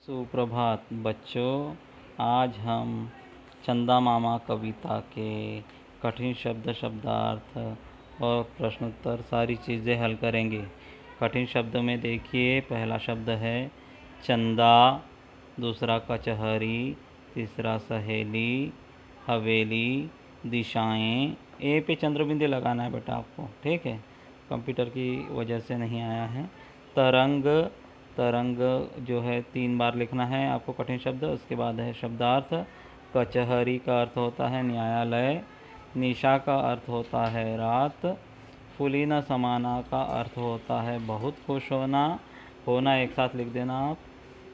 सुप्रभात बच्चों, आज हम चंदा मामा कविता के कठिन शब्द शब्दार्थ और प्रश्नोत्तर सारी चीज़ें हल करेंगे। कठिन शब्द में देखिए, पहला शब्द है चंदा, दूसरा कचहरी, तीसरा सहेली, हवेली, दिशाएं। ए पे चंद्रबिंदु लगाना है बेटा आपको, ठीक है। कंप्यूटर की वजह से नहीं आया है। तरंग, तरंग जो है 3 बार लिखना है आपको कठिन शब्द। उसके बाद है शब्दार्थ। कचहरी का अर्थ होता है न्यायालय। निशा का अर्थ होता है रात। फुलीना समाना का अर्थ होता है बहुत खुश होना। होना एक साथ लिख देना आप।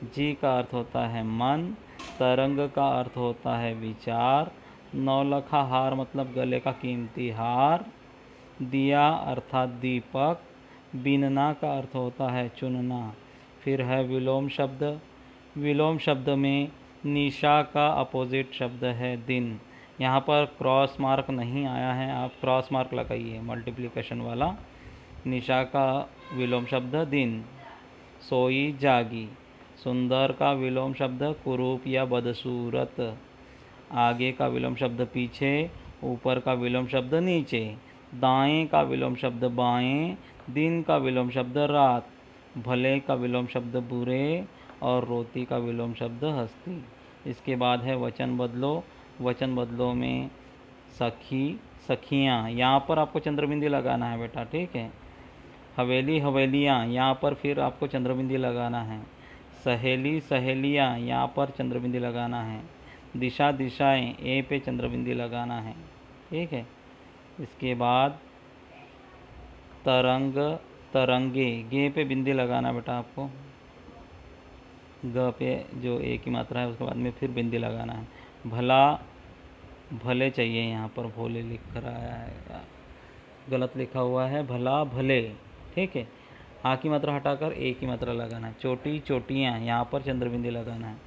जी का अर्थ होता है मन। तरंग का अर्थ होता है विचार। नौलखा हार मतलब गले का कीमती हार। दिया अर्थात दीपक। बीनना का अर्थ होता है चुनना। फिर है विलोम शब्द। विलोम शब्द में निशा का अपोजिट शब्द है दिन। यहाँ पर क्रॉस मार्क नहीं आया है, आप क्रॉस मार्क लगाइए मल्टीप्लिकेशन वाला। निशा का विलोम शब्द दिन। सोई जागी। सुंदर का विलोम शब्द कुरूप या बदसूरत। आगे का विलोम शब्द पीछे। ऊपर का विलोम शब्द नीचे। दाएं का विलोम शब्द बाएं। दिन का विलोम शब्द रात। भले का विलोम शब्द बुरे और रोती का विलोम शब्द हस्ती। इसके बाद है वचन बदलो। वचन बदलो में सखी, सखियाँ, यहाँ पर आपको चंद्रबिंदी लगाना है बेटा, ठीक है। हवेली, हवेलियाँ, यहाँ पर फिर आपको चंद्रबिंदी लगाना है। सहेली, सहेलियाँ, यहाँ पर चंद्रबिंदी लगाना है। दिशा, दिशाएं, ए पे चंद्रबिंदी लगाना है, ठीक है। इसके बाद तरंग, तरंगे, गे पे बिंदी लगाना बेटा आपको। ग पे जो ए की मात्रा है उसके बाद में फिर बिंदी लगाना है। भला, भले चाहिए, यहाँ पर भोले लिख कर आया है, गलत लिखा हुआ है, भला भले, ठीक है। आ की मात्रा हटाकर ए की मात्रा लगाना है। चोटी, चोटियाँ, यहाँ पर चंद्रबिंदी लगाना है।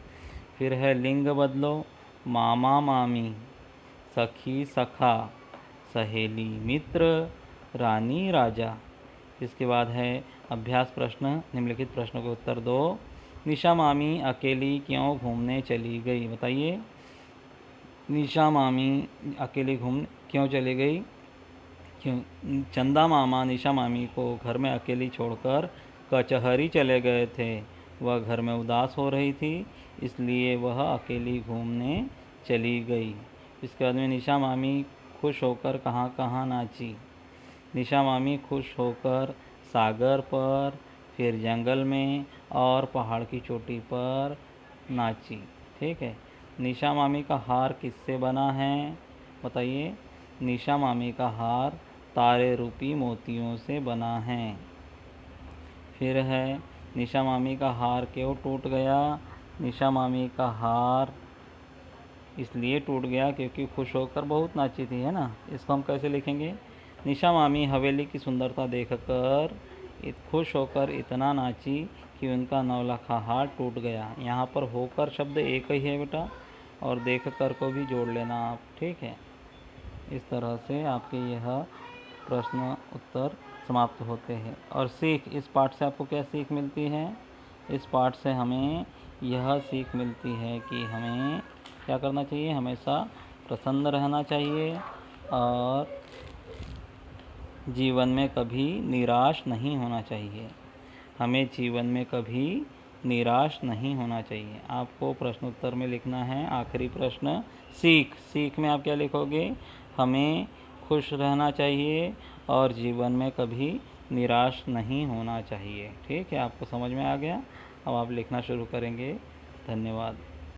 फिर है लिंग बदलो। मामा, मामी, सखी, सखा, सहेली, मित्र, रानी, राजा। इसके बाद है अभ्यास प्रश्न। निम्नलिखित प्रश्नों के उत्तर दो। निशा मामी अकेली क्यों घूमने चली गई, बताइए। निशा मामी अकेली क्यों चली गई? क्यों? चंदा मामा निशा मामी को घर में अकेली छोड़कर कचहरी चले गए थे। वह घर में उदास हो रही थी, इसलिए वह अकेली घूमने चली गई। इसके बाद में निशा मामी खुश होकर कहाँ कहाँ नाची। निशा मामी खुश होकर सागर पर, फिर जंगल में और पहाड़ की चोटी पर नाची, ठीक है। निशा मामी का हार किससे बना है, बताइए। निशा मामी का हार तारे रूपी मोतियों से बना है। फिर है निशा मामी का हार क्यों टूट गया। निशा मामी का हार इसलिए टूट गया क्योंकि खुश होकर बहुत नाची थी, है ना। इसको हम कैसे लिखेंगे? निशा मामी हवेली की सुंदरता देखकर खुश होकर इतना नाची कि उनका नौलखा हार टूट गया। यहाँ पर होकर शब्द एक ही है बेटा, और देखकर को भी जोड़ लेना आप, ठीक है। इस तरह से आपके यह प्रश्न उत्तर समाप्त होते हैं। और सीख, इस पाठ से आपको क्या सीख मिलती है? इस पाठ से हमें यह सीख मिलती है कि हमें क्या करना चाहिए, हमेशा प्रसन्न रहना चाहिए और जीवन में कभी निराश नहीं होना चाहिए। हमें जीवन में कभी निराश नहीं होना चाहिए। आपको प्रश्नोत्तर में लिखना है आखिरी प्रश्न सीख। सीख में आप क्या लिखोगे? हमें खुश रहना चाहिए और जीवन में कभी निराश नहीं होना चाहिए, ठीक है। आपको समझ में आ गया? अब आप लिखना शुरू करेंगे। धन्यवाद।